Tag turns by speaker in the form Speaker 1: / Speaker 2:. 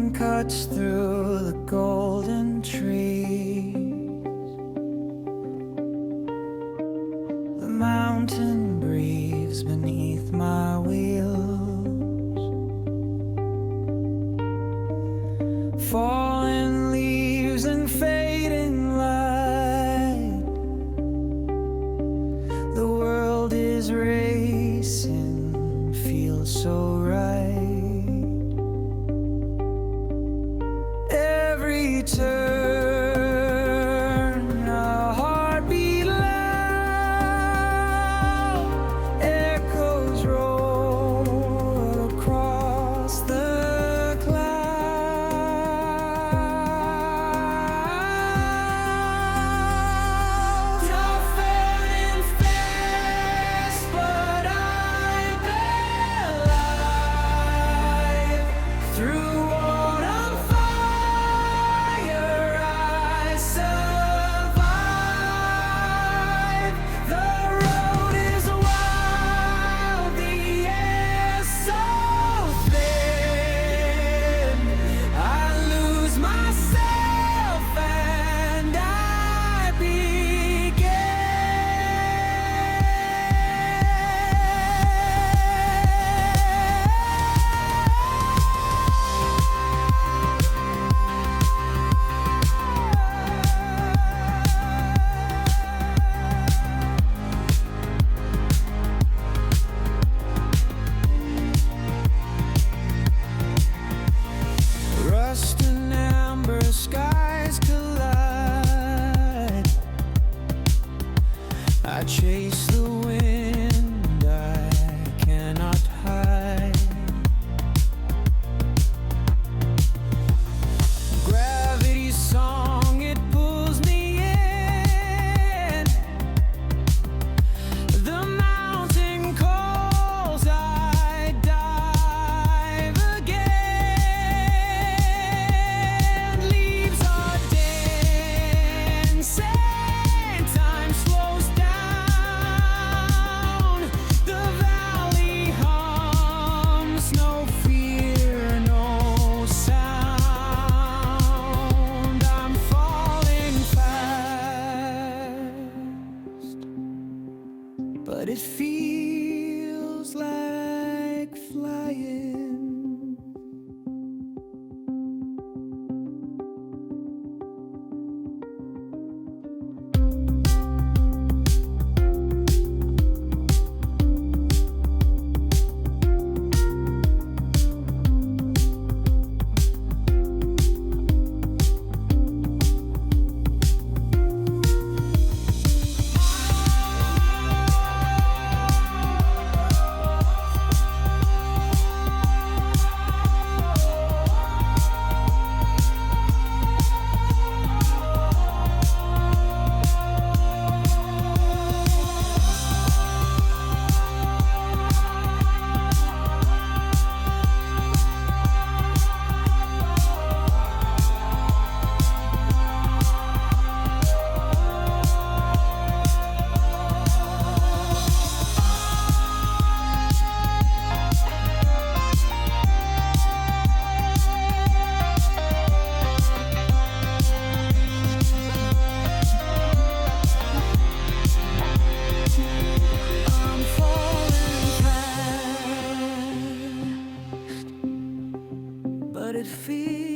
Speaker 1: sun cuts through the golden trees. The mountain breathes beneath my wheels. Falling leaves and fading light. The world is racing, feels so right. Every turn, a heartbeat loud, echoes roll across the clouds. Often and fast, but I'm alive. Through autumn fire, I survive. The road is wild, the air so thin. I lose myself and I begin. Rust and amber skies collide. I chase the wind, I cannot hide. Gravity's song, it pulls me in. The mountain calls, I dive again. Leaves are dancing, time slows down. The valley hums, no fear, no sound. I'm falling fast, but it feels like flying. I'm falling fast, but it feels